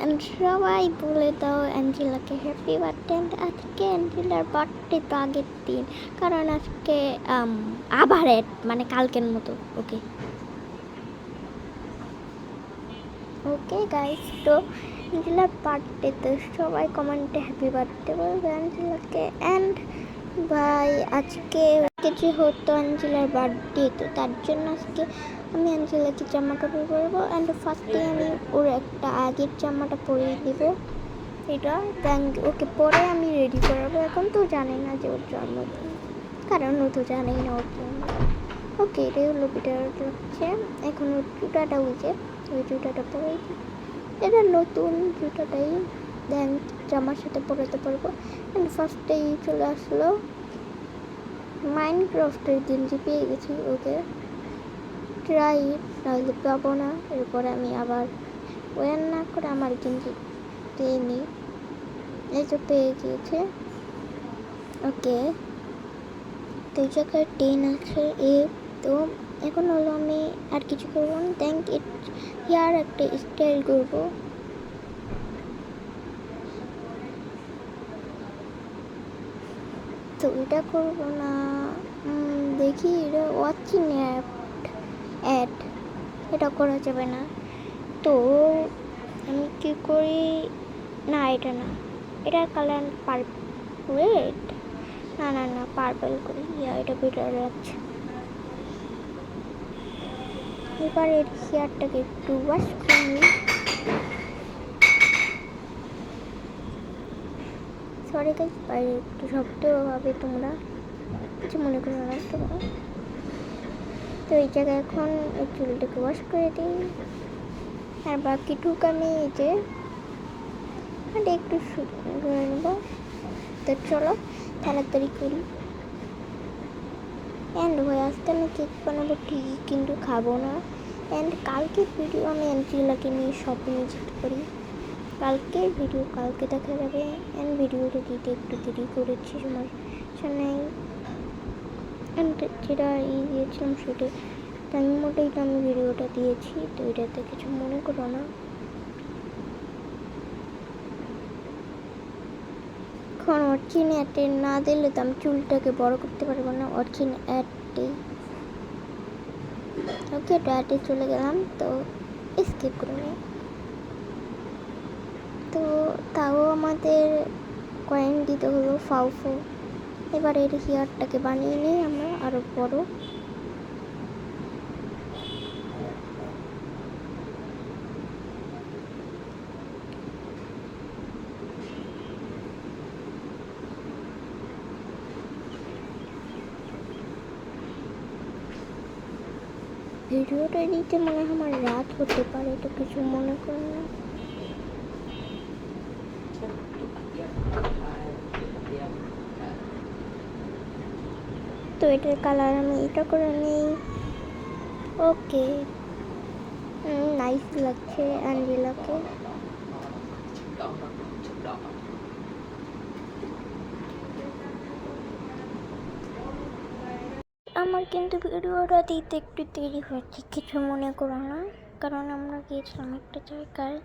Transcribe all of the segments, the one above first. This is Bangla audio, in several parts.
অ্যান্ড সবাই বলে দাও অ্যাঞ্জেলাকে হ্যাপি বার্থডে। অ্যান্ড আজকে অ্যাঞ্জেলার বার্থডে তো আগের দিন, কারণ আজকে আবার মানে কালকের মতো। ওকে ওকে গাইস, তো অ্যাঞ্জেলার বার্থডে, তো সবাই কমেন্টে হ্যাপি বার্থডে বলবে অ্যাঞ্জেলাকে। অ্যান্ড ভাই আজকে যেহেতু অ্যাঞ্জেলার বার্থডে, তো তার জন্য আজকে আমি অ্যাঞ্জেলাকে জামা কাপড় পরবো। অ্যান্ড ফার্স্টে আমি ওর একটা আগের জামাটা পরিয়ে দেবো, এটা দেন ওকে পরে আমি রেডি করাবো। এখন তো জানি না যে ওর জন্মদিন, কারণ ও তো জানেই না ওর জন্য। ওকে, এটাই হলো ভিডিও লাগছে। এখন ওর জুতাটা ওই জুতাটা পরে, এটা নতুন জুতাটাই দেন জামার সাথে পরাতে পারবো। অ্যান্ড ফার্স্টেই চলে আসলো মাইনক্রাফটের গেঞ্জি পেয়ে গেছি। ওকে ট্রাই, নাহলে পাবো না। এরপরে আমি আবার ওয়ার না করে আমার গেঞ্জি দিয়ে নিই। এই তো পেয়ে গিয়েছে। ওকে, তো এই জায়গায় 10 আছে এ। তো এখন হলো আমি আর কিছু করবো না, দেন ইয়ার একটা স্টাইল করবো। তো এটা করবো না, দেখি এটা ওয়াচিং অ্যাড, এটা করা যাবে না। তো আমি কী করি, না এটা না, এটার কালার রেড, না না না পার্পল করি, এটা বেটার লাগছে। এবার এর হেয়ারটাকে একটু ওয়াশ করে নিই। সরি গাইস, বাইরে একটু শব্দ হবে, তোমরা কিছু মনে করো না তোমরা। তো এই জায়গায় এখন এই চুলটাকে ওয়াশ করে দিই। আর বাকিটুক আমি এই যে একটু করে নেব। তো চলো তাড়াতাড়ি করি। অ্যান্ড হয়ে আসতে আমি কেক বানাবো ঠিকই, কিন্তু খাবো না। অ্যান্ড কালকের ভিডিও আমি অ্যাঞ্জেলাকে নিয়ে শপিং যেতে পারি, কালকের ভিডিও কালকে দেখা যাবে। অ্যান্ড ভিডিওটা দিতে একটু দেরি করেছি, সমস্যা নেই। অ্যান্ড যেটা দিয়েছিলাম সেটা টাইম মোটেই তো আমি ভিডিওটা দিয়েছি, তো এটাতে কিছু মনে করো না। এখন অর্চিন অ্যাডে না দিলে তো আমি চুলটাকে বড় করতে পারবো না। অর্চিন অ্যাডে, ওকে অ্যাডে চলে গেলাম, তো স্কিপ করে নিই। তো তাও আমাদের কয়েন দিতে হলো ফাউফু। এবার এর হেয়ারটাকে বানিয়ে নিই আমরা আরও বড়। ভিডিওটা দিতে মনে হয় আমার রাত হতে পারে, তো কিছু মনে করে না। তো এটার কালার আমি এটা করে নিই। ওকে, নাইস লাগছে অ্যাঞ্জেলাকে। আমার কিন্তু ভিডিওটা দিতে একটু দেরি হয়েছে, কিছু মনে করো না, কারণ আমরা গিয়েছিলাম একটা জায়গায়।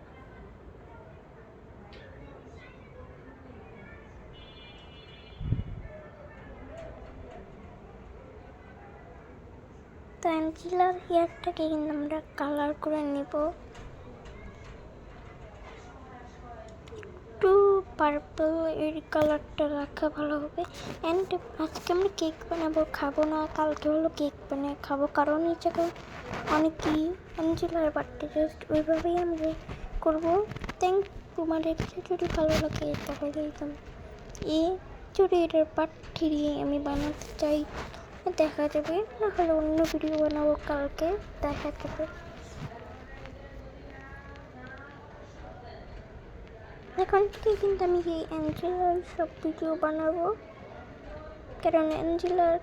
তো অ্যাঞ্জেলার হেয়ারটাকে কিন্তু আমরা কালার করে নেব, একটু পার্পল এর কালারটা রাখা ভালো হবে। অ্যান্ড আজকে আমরা কেক বানাবো, খাবো না। কালকে হলো কেক বানিয়ে খাবো, কারণ এই জায়গায় অনেকেই অ্যাঞ্জেলার বার্থডে জাস্ট ওইভাবেই আমরা করবো। থ্যাংক তোমাদের যদি ভালো লাগে তাহলে যদি এটার পার্ট 3 আমি বানাতে চাই দেখা যাবে, না হলে অন্য ভিডিও বানাবো কালকে, দেখা যাবে। এখন থেকে কিন্তু আমি এই অ্যাঞ্জেলার সব ভিডিও বানাবো, কারণ অ্যাঞ্জেলার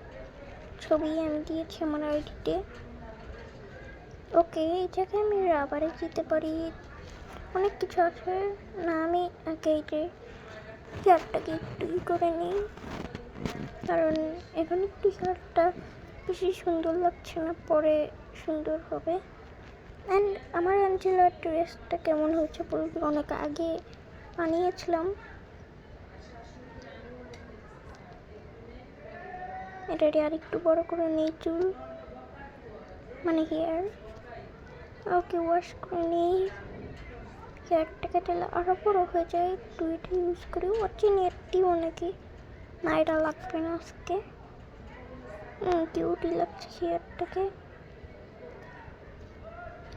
ছবি আমি দিয়েছি আমার আইডিতে। ওকে, এই জায়গায় আমি রাবারে যেতে পারি, অনেক কিছু আছে না। আমি আগে এই যে হেয়ারটাকে একটু করে নিই, কারণ এখন একটু হেয়ারটা বেশি সুন্দর লাগছে না, পরে সুন্দর হবে। অ্যান্ড আমার অ্যাঞ্জেলার ড্রেসটা কেমন হয়েছে বলবি, অনেক আগে বানিয়েছিলাম। এটাকে আর একটু বড় করে নিই চুল, মানে হেয়ার। ওকে ওয়াশ করে নিই, হেয়ারটাকে তাহলে আরও বড়ো হয়ে যায়। একটু এটা ইউজ করি, ওয়াচি নেটটিও নাকি না, এটা লাগবে না আজকে। কিউটই লাগছে হেয়ারটাকে,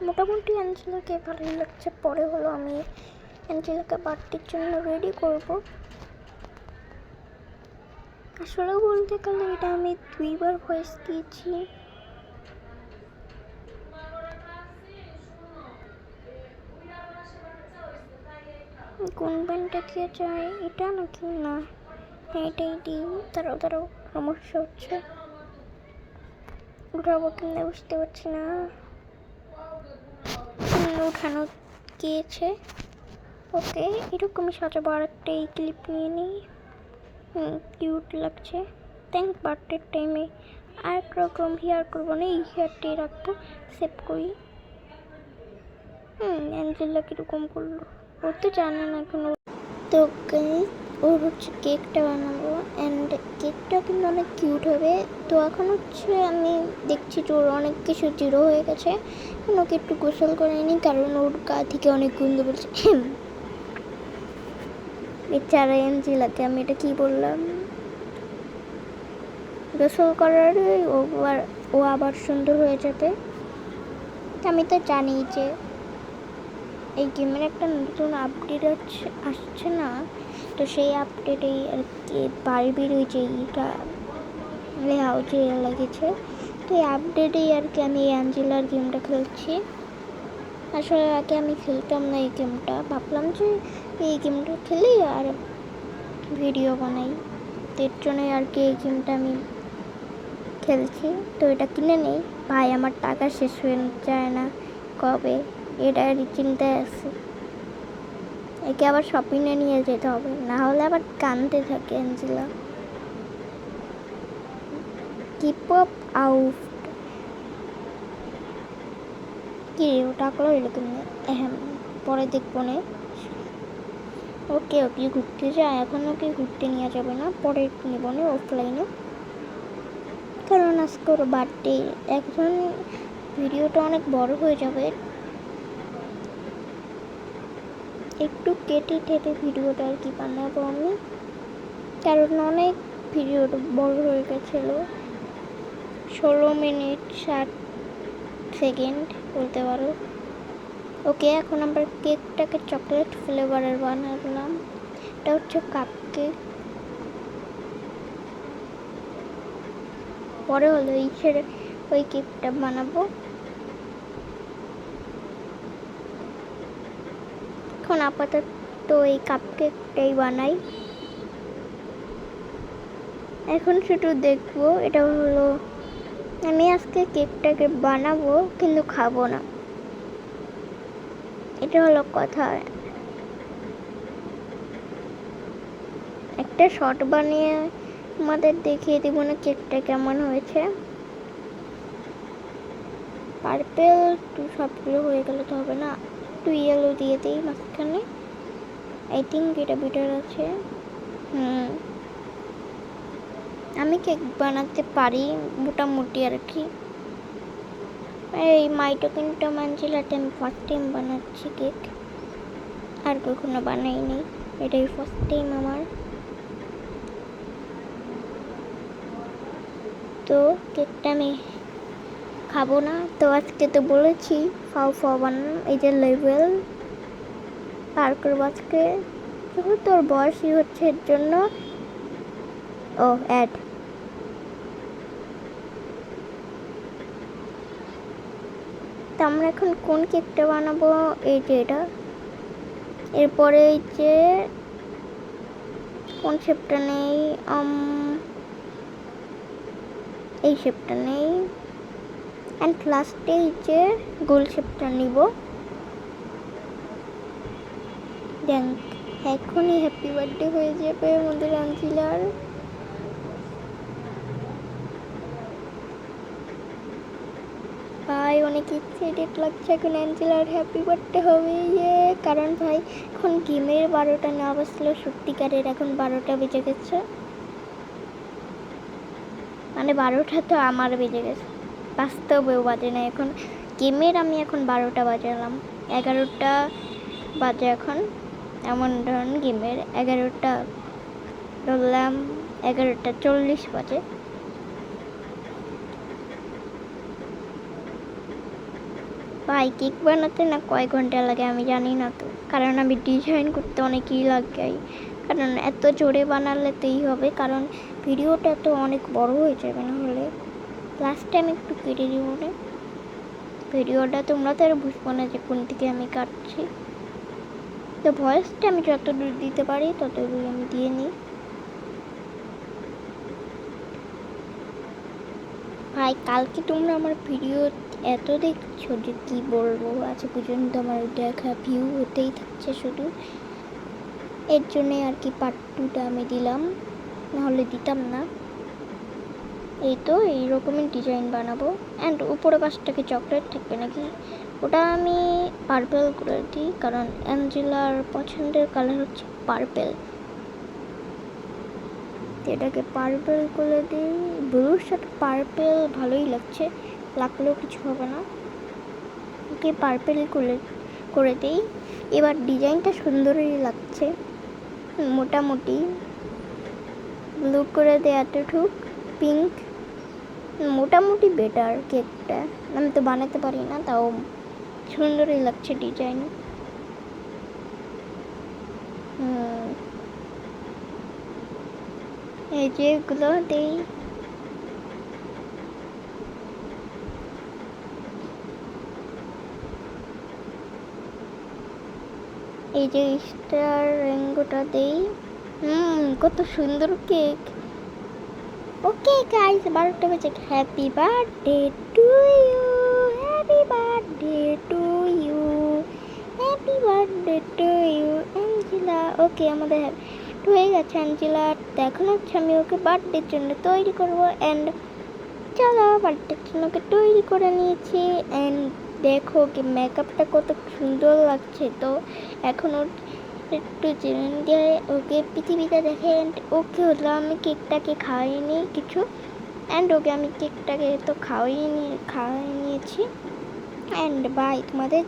মোটামুটি অ্যাঞ্জেলাকে ভালোই লাগছে। পরে হলো আমি অ্যাঞ্জেলাকে বার্থডের জন্য রেডি করব। আসলে বলতে গেলে এটা আমি 2বার ভয়েস দিয়েছি। কোন ব্যান্ডটা দিয়ে যায়, এটা নাকি না, এটাই দিই। তারাও সমস্যা হচ্ছে, উঠাবো কিনা বুঝতে পারছি না। উঠানো গিয়েছে। ওকে, এরকমই সাজাবো। আর একটা এই ক্লিপ নিয়ে নিই, কিউট লাগছে। থ্যাংক বার্থডের টাইমে আর একরকম হেয়ার করবো না, এই হেয়ারটাই রাখবো, সেভ করি। অ্যাঞ্জেলা কীরকম করলো, ও তো জানে না এখন। তো ওর হচ্ছে কেকটা বানাবো, অ্যান্ড কেকটা কিন্তু অনেক কিউট হবে। তো এখন হচ্ছে আমি দেখছি যে ওর অনেক কিছু জিরো হয়ে গেছে, ওকে একটু গোসল করে নিই, কারণ ওর গা থেকে অনেক গন্ধ বলছে। বেচারা অ্যাঞ্জেলাকে আমি এটা কি বললাম, গোসল করার ও আবার সুন্দর হয়ে যাবে। আমি তো জানি যে এই গেমের একটা নতুন আপডেট আসছে না, তো সেই আপডেটেই আর কি বারবির ওই যে এটা হাউজে লেগেছে, তো এই আপডেটেই আর কি আমি এই অ্যাঞ্জেলার গেমটা খেলছি। আসলে আগে আমি খেলতাম না এই গেমটা, ভাবলাম যে এই গেমটা খেলি আর ভিডিও বানাই, তো এর জন্যই আর কি এই গেমটা আমি খেলছি। তো এটা কিনে নেই, ভাই আমার টাকা শেষ হয়ে যায় না কবে, এটার চিন্তায় আছে। একে আবার শপিংয়ে নিয়ে যেতে হবে, না হলে আবার কাঁদতে থাকে অ্যাঞ্জেলা। কিপ আপ আউট কি ওটা করলো এরকম, হ্যাঁ পরে দেখবো না। ওকে ঘুরতে যায়, এখন ওকে ঘুরতে নিয়ে যাবে না, পরে নেব না অফলাইনে, কারণ আজকে ওর বার্থডে। এখন ভিডিওটা অনেক বড় হয়ে যাবে, একটু কেটে ভিডিওটা আর কি বানাবো আমি, কারণ অনেক ভিডিওটা বড় হয়ে গেছিলো। 16 মিনিট 60 সেকেন্ড বলতে পারো। ওকে, এখন আমরা কেকটাকে চকলেট ফ্লেভারের বানালাম, এটা হচ্ছে কাপ কেক। পরে হলো ওই কেকটা বানাবো। এখন আপাতত এই কাপ কেকটাই বানাই। এখন শুধু দেখবো, এটা হলো আমি আজকে কেকটাকে বানাবো কিন্তু খাবো না, এটা হলো কথা। একটা শর্ট বানিয়ে আমাদের দেখিয়ে দিব না কেকটা কেমন হয়েছে। পার্পেল তো সবগুলো হয়ে গেলে তো হবে না, একটু ইয়েলো দিয়ে দিই মাঝখানে, আই থিঙ্ক এটা বেটার আছে। আমি কেক বানাতে পারি মোটামুটি আর কি। এই মাইটোকিনটা অ্যাঞ্জেলাতে আমি ফার্স্ট টাইম বানাচ্ছি কেক, আর কখনো বানাইনি, এটাই ফার্স্ট টাইম আমার। তো কেকটা আমি খাবো না, তো আজকে তো বলেছি ফাও বানান, এই যে লেভেল পার করবো আজকে, তোর বয়সই হচ্ছে এর জন্য। ও অ্যাড, তো আমরা এখন কোন কেকটা বানাবো, এই যে এটা, এরপরে এই যে কোন শেপটা নেই, এই শেপটা নেই, অ্যান্ড লাস্টে এই যে গোল শেপটা নিব। দেখ এখনই হ্যাপি বার্থডে হয়ে যাবে আমাদের অ্যাঞ্জেলার। ভাই অনেক কি এক্সাইটেড লাগছে, এখন অ্যাঞ্জেলার হ্যাপি বার্থডে হবে ইয়ে। কারণ ভাই এখন গেমের 12টা না বাজলেও সত্যিকারের এখন 12টা বেজে গেছে, মানে 12টা তো আমার বেজে গেছে, বাস্তবেও বাজে না এখন গেমের। আমি এখন 12টা বাজালাম, 11টা বাজে এখন, এমন ধরুন গেমের 11টা ধরলাম, 11:40 বাজে। ভাই কেক বানাতে না কয় ঘন্টা লাগে আমি জানি না তো, কারণ আমি ডিজাইন করতে অনেকই লাগে, কারণ এত জোরে বানালে তোই হবে, কারণ ভিডিওটা তো অনেক বড় হয়ে যাবে না হলে। লাস্ট টাইম একটু কেটে দিব না ভিডিওটা, তোমরা তো আর বুঝবো না যে কোন থেকে আমি কাটছি। তো ভয়েসটা আমি যতদূর দিতে পারি ততদূর আমি দিয়ে নিই। ভাই কালকে তোমরা আমার ভিডিও এত দেখছো যে কি বলবো, আজ পর্যন্ত আমার দেখা ভিউ হতেই থাকছে শুধু, এর জন্যে আর কি পার্ট 2টা আমি দিলাম, নাহলে দিতাম না। এই তো এইরকমই ডিজাইন বানাবো। অ্যান্ড উপরে পাশটাকে চকলেট থাকবে নাকি, ওটা আমি পার্পেল করে দিই, কারণ অ্যাঞ্জেলার পছন্দের কালার হচ্ছে পার্পেল, এটাকে পার্পেল করে দিই। ব্লুর সাথে পার্পেল ভালোই লাগছে, লাগলেও কিছু হবে না, ওকে পার্পেল করে দিই। এবার ডিজাইনটা সুন্দরই লাগছে, মোটামুটি ব্লু করে দেয় এতটুক, পিঙ্ক মোটামুটি বেটার। কেকটা আমি তো বানাতে পারি না, তাও সুন্দরই লাগছে ডিজাইন। এই যে এগুলো দেই, এই যে স্টার রেঙ্গোটা দেই। কত সুন্দর কেক। ওকে গাইস, 12টা বেজে, happy birthday to you, happy birthday to you, happy birthday to you Angela. Okay আমাদের হয়ে গেছে অ্যাঞ্জেলা, এখন হচ্ছে আমি ওকে বার্থডের জন্য তৈরি করবো। অ্যান্ড চলো বার্থডের জন্য ওকে তৈরি করে নিয়েছি। অ্যান্ড দেখো ওকে মেকআপটা কত সুন্দর লাগছে। তো এখন ওর একটু জেনে দিয়ে ওকে পৃথিবীটা দেখে। অ্যান্ড ওকে হলো আমি কেকটাকে খাওয়াইনি কিছু, অ্যান্ড ওকে আমি কেকটাকে তো খাওয়াই নিয়েছি। অ্যান্ড বাই তোমাদের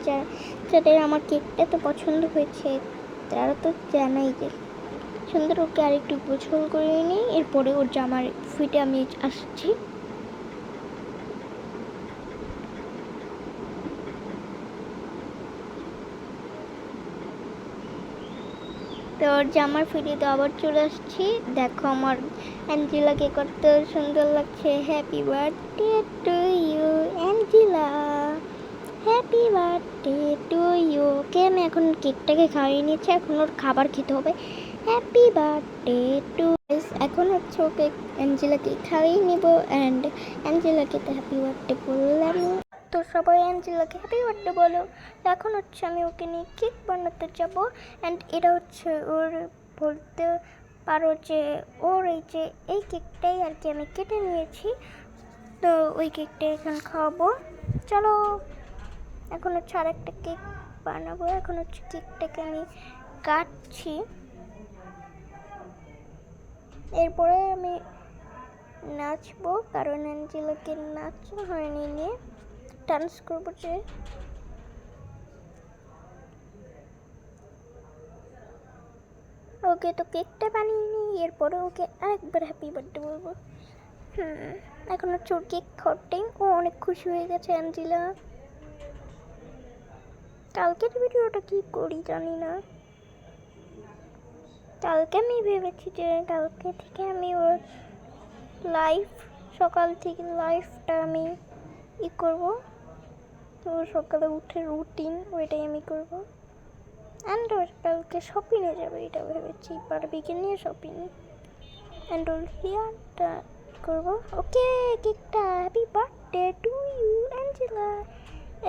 যাদের আমার কেকটা তো পছন্দ হয়েছে তারা তো জানাই যে সুন্দর। ওকে আর একটু গোছল করে নিই, এরপরে ওর জামার ফিটে আমি আসছি। তো ওর জামার ফিটিতে আবার চলে আসছি। দেখো আমার অ্যাঞ্জেলাকে কত সুন্দর লাগছে। Happy birthday to you Angela, happy birthday to you. Okay আমি এখন কেকটাকে খাইয়ে নিয়েছি, এখন ওর খাবার খেতে হবে। হ্যাপি বার্থডে টু, এখন হচ্ছে ওকে অ্যাঞ্জেলাকে খাইয়ে নেব। অ্যান্ড অ্যাঞ্জেলাকে তো হ্যাপি বার্থডে বললাম, তো সবাই অ্যাঞ্জেলাকে হ্যাপি বার্থডে বলো। এখন হচ্ছে আমি ওকে নিয়ে কেক বানাতে যাব। অ্যান্ড এটা হচ্ছে ওর, বলতে পারো যে ওর এই কেকটাই আর কি আমি কেটে নিয়েছি, তো ওই কেকটাই এখন খাওয়াবো। চলো এখন হচ্ছে আর একটা কেক বানাবো। এখন হচ্ছে কেকটাকে আমি কাটছি, এরপরে আমি নাচবো, কারণ অ্যাঞ্জেলাকে নাচা হয়নি, নিয়ে ডান্স করবো। যে ওকে তো কেকটা বানিয়ে নিই, এরপরে ওকে আরেকবার হ্যাপি বার্থডে বলবো। এখন হচ্ছে ওর কেক খাওয়ার টাইম। ও অনেক খুশি হয়ে গেছে অ্যাঞ্জেলা। কালকের ভিডিওটা কি করি জানি না, কালকে আমি ভেবেছি যে কালকে থেকে আমি ওর লাইফ, সকাল থেকে লাইফটা আমি করবো। তো সকালে উঠে রুটিন ওইটাই আমি করবো। অ্যান্ড ওর কালকে শপিংয়ে যাবে এটা ভেবেছি, বারবিকে নিয়ে শপিং। অ্যান্ড ওর হেয়ারটা করবো। ওকে কেকটা happy birthday to you Angela.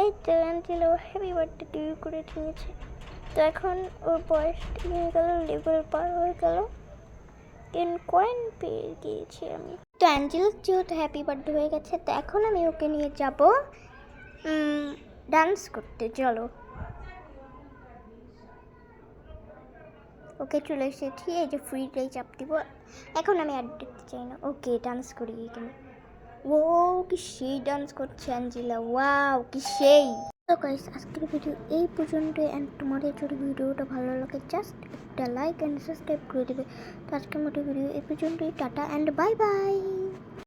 এই তো Angela happy birthday to you করে নিয়েছে। তো এখন ওর বয়স নিয়ে গেল, লেভেল পার হয়ে গেল, কয়েন পেয়ে গিয়েছি আমি। তো অ্যাঞ্জেলার যেহেতু হ্যাপি বার্থডে হয়ে গেছে, তো এখন আমি ওকে নিয়ে যাব ডান্স করতে, চলো। ওকে চলে এসেছি, এই যে ফ্রিটাই চাপ দিব। এখন আমি অ্যাড দেখতে চাই না। ওকে ডান্স করি এখানে। ও কি সেই ডান্স করছে অ্যাঞ্জেলা, ওয়াও কি সেই। তো গাইস আজকের ভিডিও এই পর্যন্ত, অ্যান্ড তোমাদের যদি ভিডিওটা ভালো লাগে জাস্ট একটা লাইক অ্যান্ড সাবস্ক্রাইব করে দেবে। তো আজকের মতো ভিডিও এই পর্যন্তই, টাটা অ্যান্ড বাই বাই।